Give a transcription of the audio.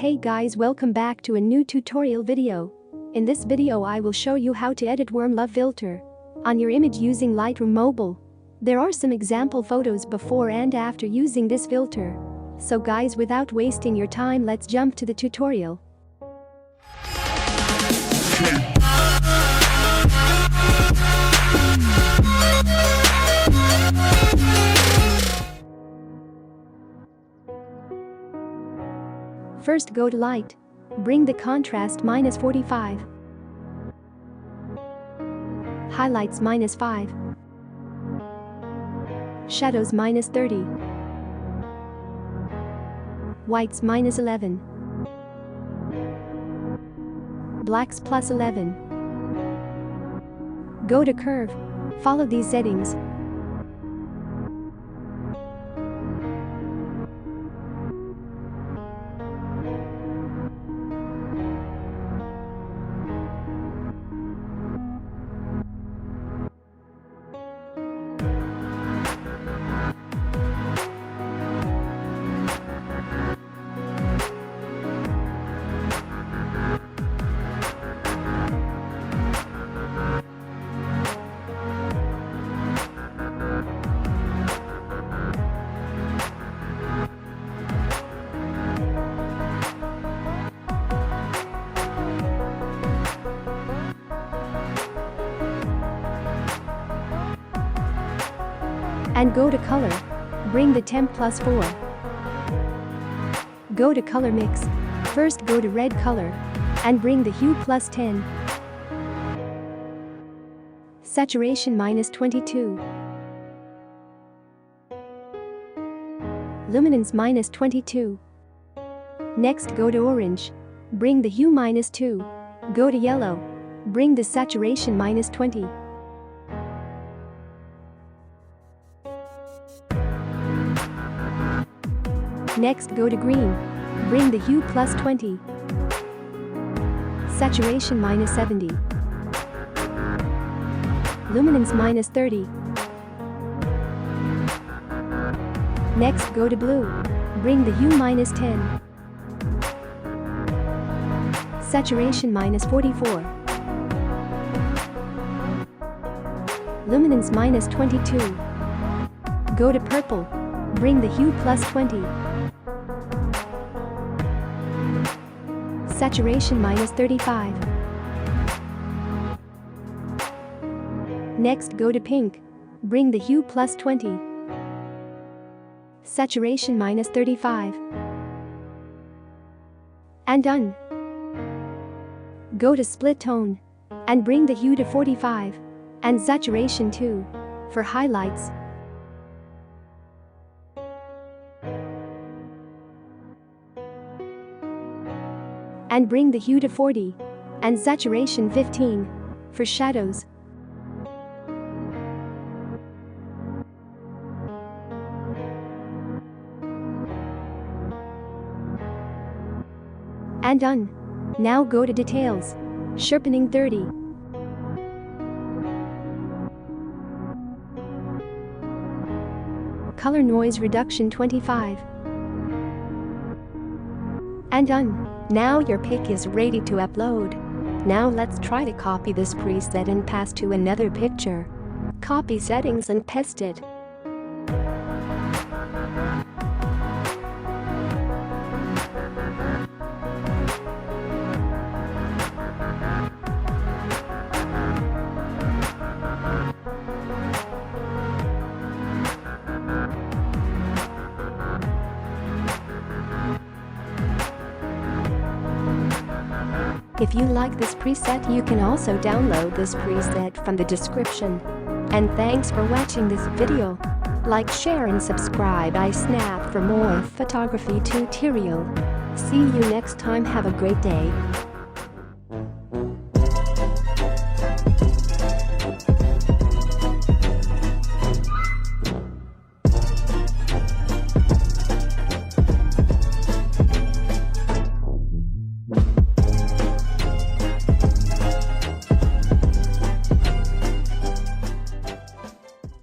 Hey guys, welcome back to a new tutorial video. In this video I will show you how to edit worm love filter on your image using Lightroom Mobile. There are some example photos before and after using this filter. So guys, without wasting your time, let's jump to the tutorial. First go to Light. Bring the contrast -45. Highlights -5. Shadows -30. Whites -11. Blacks +11. Go to Curve. Follow these settings. And go to Color. Bring the temp +4. Go to Color Mix. First go to Red color and bring the hue +10. Saturation -22. Luminance -22. Next go to Orange. Bring the hue -2. Go to Yellow. Bring the saturation -20. Next go to Green. Bring the hue +20. Saturation -70. Luminance -30. Next go to Blue. Bring the hue -10. Saturation -44. Luminance -22. Go to Purple. Bring the hue +20. Saturation -35. Next go to Pink. Bring the hue +20. Saturation -35. And done. Go to Split Tone and bring the hue to 45 and saturation 2 for highlights. And bring the hue to 40 and saturation 15 for shadows. And done. Now go to Details. Sharpening 30. Color Noise Reduction 25. And done. Now your pic is ready to upload. Now let's try to copy this preset and pass to another picture. Copy settings and paste it. If you like this preset, you can also download this preset from the description. And thanks for watching this video. Like, share and subscribe iSnap for more photography tutorial. See you next time. Have a great day.